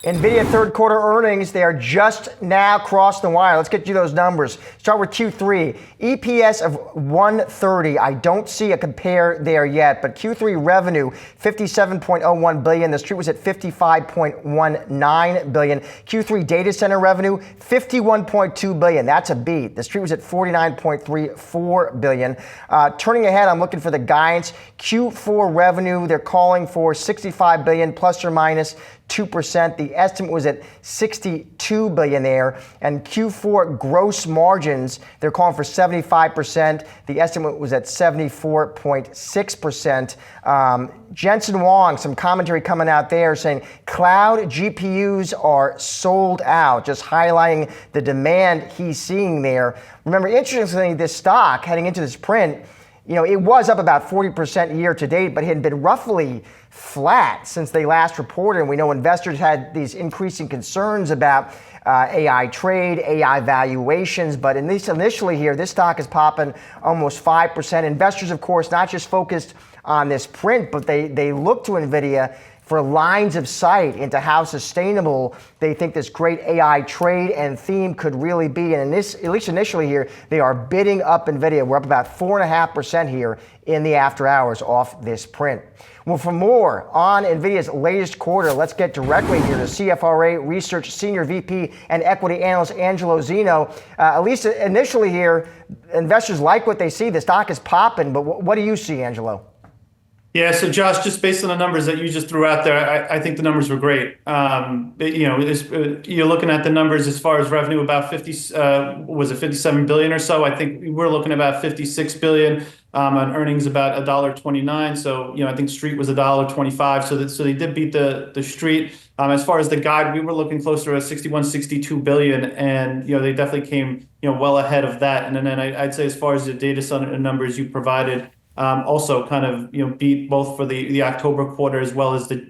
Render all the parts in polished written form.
Nvidia third quarter earnings, they are just now crossing the wire. Let's get you those numbers. Start with Q3. EPS of 130. I don't see a compare there yet, but Q3 revenue, $57.01 billion. The street was at $55.19 billion. Q3 data center revenue, $51.2 billion. That's a beat. The street was at $49.34 billion. Turning ahead, I'm looking for the guidance. Q4 revenue, they're calling for $65 billion plus or minus 2%. The estimate was at $62 billion there. And Q4 gross margins, they're calling for 75%. The estimate was at 74.6%. Jensen Huang, some commentary coming out there saying cloud GPUs are sold out, just highlighting the demand he's seeing there. Remember, interestingly, this stock heading into this print, it was up about 40% year to date, but it had been roughly flat since they last reported. And we know investors had these increasing concerns about AI trade, AI valuations, but at least initially here, this stock is popping almost 5%. Investors, of course, not just focused on this print, but they look to Nvidia for lines of sight into how sustainable they think this great AI trade and theme could really be. And at least initially here, they are bidding up Nvidia. We're up about 4.5% here in the after hours off this print. Well, for more on Nvidia's latest quarter, let's get directly here to CFRA Research Senior VP and Equity Analyst Angelo Zino. At least initially here, investors like what they see. The stock is popping, but what do you see, Angelo? Yeah, so Josh, just based on the numbers that you just threw out there, I think the numbers were great. You're looking at the numbers as far as revenue, about 57 billion or so. I think we're looking at about 56 billion on earnings, about $1.29. So I think Street was $1.25. So they did beat the Street. As far as the guide, we were looking closer to 61, 62 billion, and they definitely came well ahead of that. And then I'd say as far as the data center numbers you provided. Also kind of beat both for the October quarter as well as the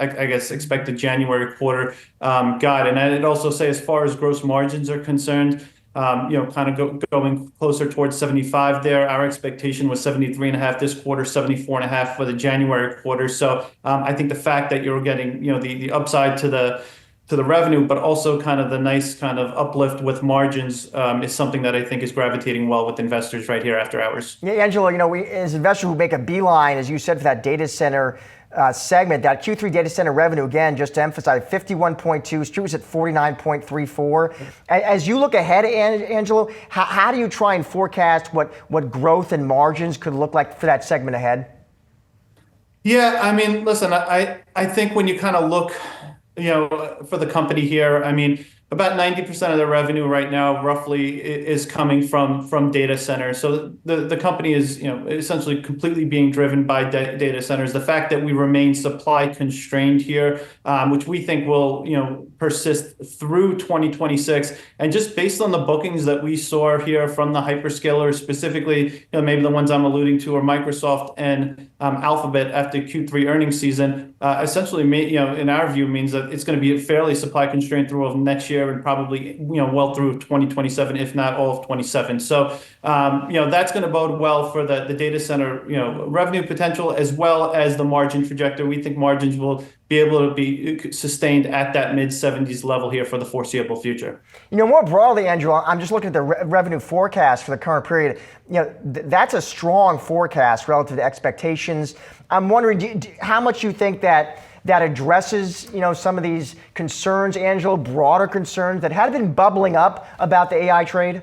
I guess expected January quarter guide. And I'd also say as far as gross margins are concerned, kind of going closer towards 75 there. Our expectation was 73.5 this quarter, 74.5 for the January quarter. So I think the fact that you're getting the upside to the revenue, but also kind of the nice kind of uplift with margins is something that I think is gravitating well with investors right here after hours. Yeah, Angelo, we as investors who make a beeline, as you said, for that data center segment, that Q3 data center revenue, again, just to emphasize, 51.2, Street was at 49.34. As you look ahead, Angelo, how do you try and forecast what growth and margins could look like for that segment ahead? Yeah, I mean, listen, I think when you kind of look for the company here, I mean, about 90% of the revenue right now roughly is coming from data centers. So the company is essentially completely being driven by data centers. The fact that we remain supply constrained here, which we think will persist through 2026, and just based on the bookings that we saw here from the hyperscalers, specifically maybe the ones I'm alluding to are Microsoft and Alphabet after Q3 earnings season, essentially in our view means that it's going to be fairly supply constrained through next year and probably well through 2027, if not all of 27. So that's going to bode well for the data center revenue potential as well as the margin trajectory. We think margins will be able to be sustained at that mid-70s level here for the foreseeable future. More broadly, Angelo, I'm just looking at the revenue forecast for the current period. That's a strong forecast relative to expectations. I'm wondering how much you think that addresses some of these concerns, Angelo, broader concerns that had been bubbling up about the AI trade?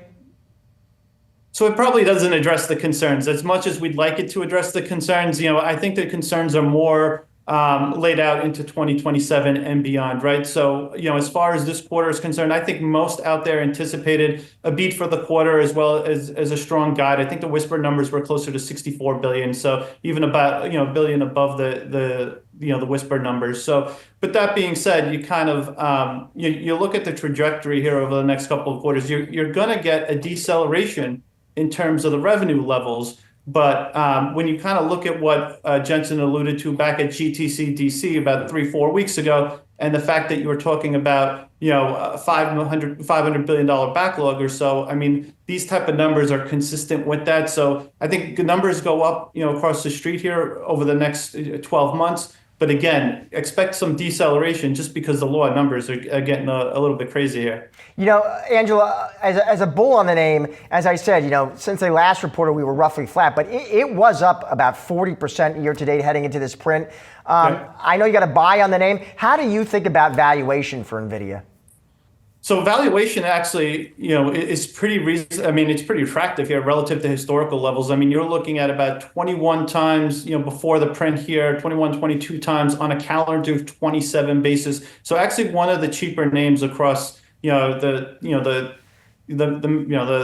So it probably doesn't address the concerns as much as we'd like it to address the concerns. I think the concerns are more laid out into 2027 and beyond, right? So, as far as this quarter is concerned, I think most out there anticipated a beat for the quarter as well as a strong guide. I think the whisper numbers were closer to 64 billion. So even about, a billion above the whisper numbers. So, but that being said, you kind of, you look at the trajectory here over the next couple of quarters, you're going to get a deceleration in terms of the revenue levels. But when you kind of look at what Jensen alluded to back at GTC DC about 3-4 weeks ago, and the fact that you were talking about $500 billion backlog or so, I mean, these type of numbers are consistent with that. So I think the numbers go up across the street here over the next 12 months. But again, expect some deceleration just because the law numbers are getting a little bit crazy here. Angelo, as a bull on the name, as I said, since they last reported, we were roughly flat, but it was up about 40% year to date heading into this print. I know you got a buy on the name. How do you think about valuation for Nvidia? So valuation actually, is pretty it's pretty attractive here relative to historical levels. I mean, you're looking at about 21 times, before the print here, 21, 22 times on a calendar 27 basis. So actually one of the cheaper names across, the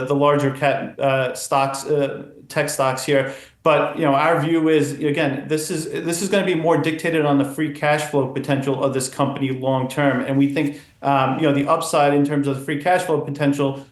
larger cap stocks, tech stocks here. But our view is, again, this is going to be more dictated on the free cash flow potential of this company long term, and we think the upside in terms of the free cash flow potential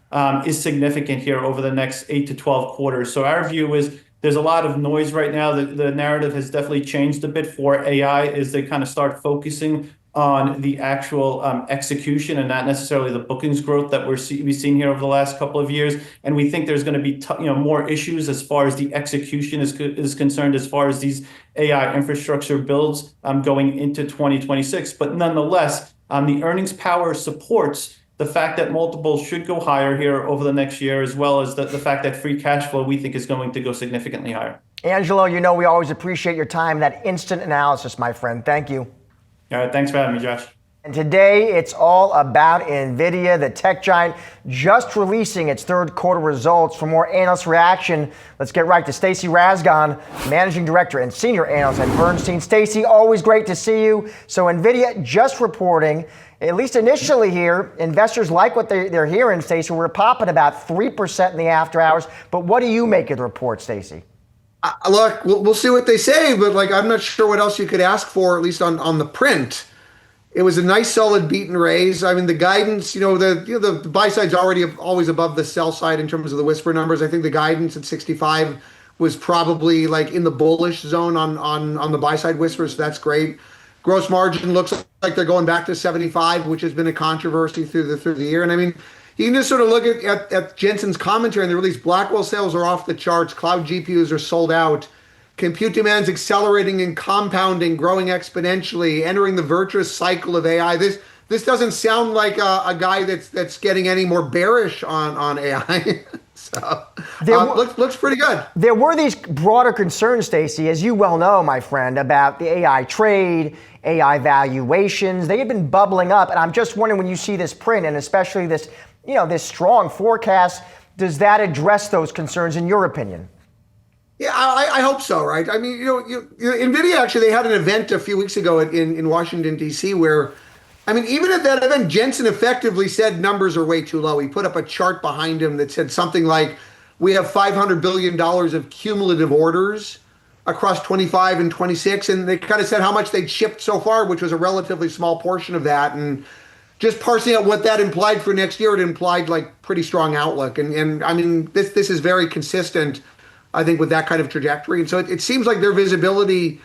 is significant here over the next 8 to 12 quarters. So our view is there's a lot of noise right now. The narrative has definitely changed a bit for AI as they kind of start focusing on the actual execution and not necessarily the bookings growth that we've seen here over the last couple of years. And we think there's going to be more issues as far as the execution is concerned, as far as these AI infrastructure builds going into 2026. But nonetheless, the earnings power supports the fact that multiples should go higher here over the next year, as well as the fact that free cash flow we think is going to go significantly higher. Angelo, we always appreciate your time, that instant analysis, my friend. Thank you. All right, thanks for having me, Josh. And today, it's all about Nvidia, the tech giant, just releasing its third quarter results. For more analyst reaction, let's get right to Stacy Rasgon, Managing Director and Senior Analyst at Bernstein. Stacy, always great to see you. So Nvidia just reporting, at least initially here, investors like what they're hearing, Stacy. We're popping about 3% in the after hours. But what do you make of the report, Stacy? Look, we'll see what they say, but I'm not sure what else you could ask for, at least on the print. It was a nice solid beat and raise. I mean, the guidance, the buy side's always above the sell side in terms of the whisper numbers. I think the guidance at 65 was probably in the bullish zone on the buy side whispers. So that's great. Gross margin looks like they're going back to 75, which has been a controversy through the year. And I mean, you can just sort of look at Jensen's commentary in the release. Blackwell sales are off the charts. Cloud GPUs are sold out. Compute demand's accelerating and compounding, growing exponentially, entering the virtuous cycle of AI. This doesn't sound like a guy that's getting any more bearish on AI. So looks pretty good. There were these broader concerns, Stacy, as you well know, my friend, about the AI trade, AI valuations. They have been bubbling up, and I'm just wondering, when you see this print, and especially this this strong forecast, does that address those concerns in your opinion? Yeah, I hope so, right? I mean, Nvidia actually, they had an event a few weeks ago in Washington, D.C. where, I mean, even at that event, Jensen effectively said numbers are way too low. He put up a chart behind him that said something like, we have $500 billion of cumulative orders across 25 and 26, and they kind of said how much they'd shipped so far, which was a relatively small portion of that, and just parsing out what that implied for next year, it implied pretty strong outlook. And I mean, this is very consistent, I think, with that kind of trajectory. And so it seems like their visibility,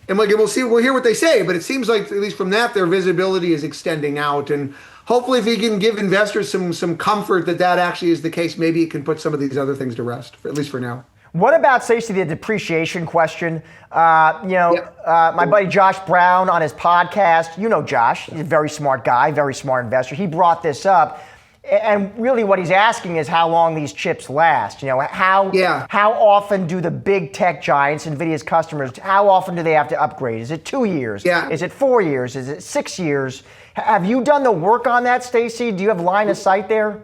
and we'll hear what they say, but it seems like, at least from that, their visibility is extending out. And hopefully, if he can give investors some comfort that actually is the case, maybe it can put some of these other things to rest, at least for now. What about, Stacey, the depreciation question? My buddy Josh Brown on his podcast, Josh, he's a very smart guy, very smart investor. He brought this up. And really what he's asking is how long these chips last. How often do the big tech giants, Nvidia's customers, how often do they have to upgrade? Is it 2 years? Yeah. Is it 4 years? Is it 6 years? Have you done the work on that, Stacy? Do you have line of sight there?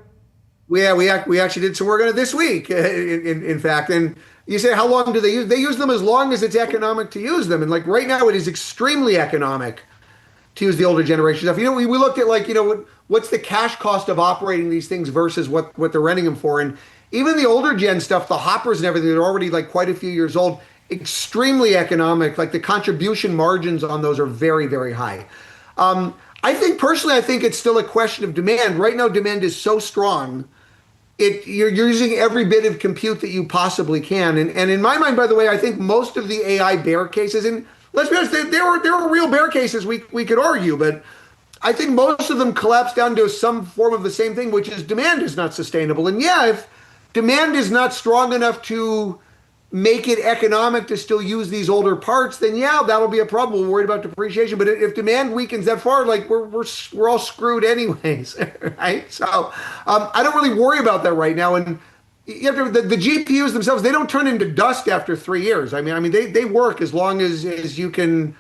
Yeah, we actually did some work on it this week, in fact. And you say, how long do they use? They use them as long as it's economic to use them. And right now, it is extremely economic to use the older generation stuff. We looked at what's the cash cost of operating these things versus what they're renting them for. And even the older gen stuff, the hoppers and everything, they're already quite a few years old, extremely economic. The contribution margins on those are very, very high. I think it's still a question of demand. Right now, demand is so strong. You're using every bit of compute that you possibly can. And in my mind, by the way, I think most of the AI bear cases, and let's be honest, there were real bear cases we could argue, but I think most of them collapse down to some form of the same thing, which is demand is not sustainable. And if demand is not strong enough to make it economic to still use these older parts, then yeah, that'll be a problem. We're worried about depreciation. But if demand weakens that far, like we're all screwed anyways, right? So I don't really worry about that right now. And you have to, the GPUs themselves, they don't turn into dust after 3 years. I mean, they work as long as you can,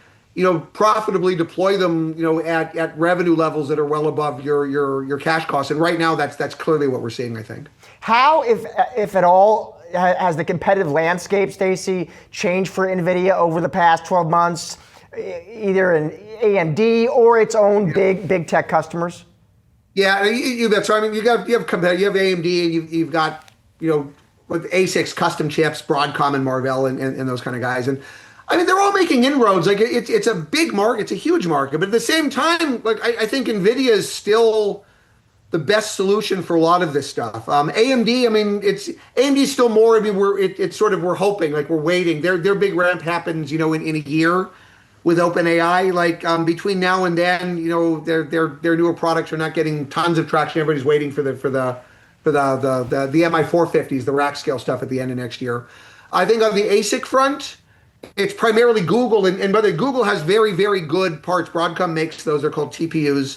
profitably deploy them, at revenue levels that are well above your cash costs. And right now, that's clearly what we're seeing, I think. How, if at all, has the competitive landscape, Stacy, changed for Nvidia over the past 12 months, either in AMD or its own big tech customers? Yeah, you bet. So I mean, you have AMD, and you've got with ASICs, custom chips, Broadcom and Marvell, and those kind of guys. And I mean, they're all making inroads. Like it's a big market, it's a huge market. But at the same time, like I think Nvidia is still the best solution for a lot of this stuff. AMD, I mean, AMD's still more. I mean, we're hoping, like we're waiting. Their big ramp happens, in a year with OpenAI. Like between now and then, their newer products are not getting tons of traction. Everybody's waiting for the MI450s, the rack scale stuff at the end of next year. I think on the ASIC front, it's primarily Google, and by the way, Google has very, very good parts. Broadcom makes those. They're called TPUs.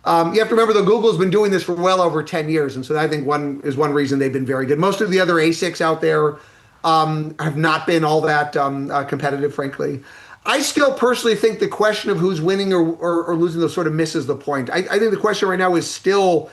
You have to remember that Google's been doing this for well over 10 years. And so I think one reason they've been very good. Most of the other ASICs out there have not been all that competitive, frankly. I still personally think the question of who's winning or losing those sort of misses the point. I think the question right now is still,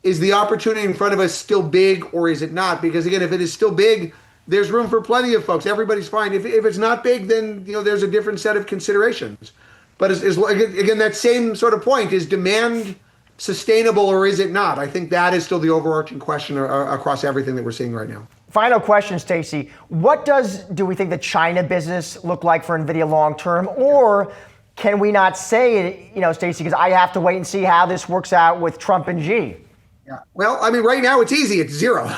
is the opportunity in front of us still big or is it not? Because again, if it is still big, there's room for plenty of folks. Everybody's fine. If it's not big, then there's a different set of considerations. But again, that same sort of point, is demand sustainable or is it not? I think that is still the overarching question across everything that we're seeing right now. Final question, Stacy. What do we think the China business look like for Nvidia long term? Or can we not say it, Stacy, because I have to wait and see how this works out with Trump and Xi? Yeah. Well, I mean, right now it's easy. It's zero,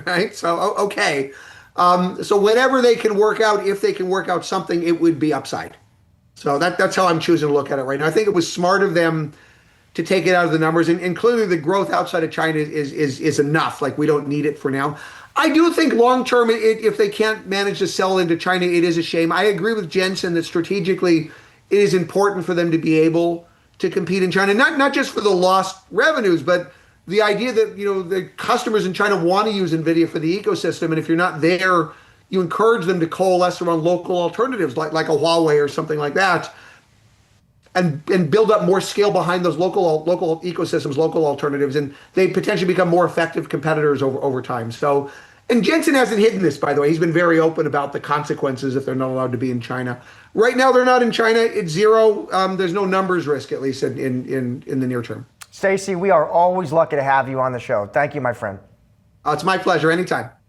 right? So, okay. So whatever they can work out, if they can work out something, it would be upside. So that's how I'm choosing to look at it right now. I think it was smart of them to take it out of the numbers, and clearly the growth outside of China is enough. Like we don't need it for now. I do think long term, if they can't manage to sell into China, it is a shame. I agree with Jensen that strategically it is important for them to be able to compete in China, not just for the lost revenues, but the idea that the customers in China want to use Nvidia for the ecosystem, and if you're not there, you encourage them to coalesce around local alternatives like a Huawei or something like that, and build up more scale behind those local ecosystems, local alternatives, and they potentially become more effective competitors over time. So, and Jensen hasn't hidden this, by the way. He's been very open about the consequences if they're not allowed to be in China. Right now, they're not in China. It's zero. There's no numbers risk, at least in the near term. Stacy, we are always lucky to have you on the show. Thank you, my friend. It's my pleasure. Anytime.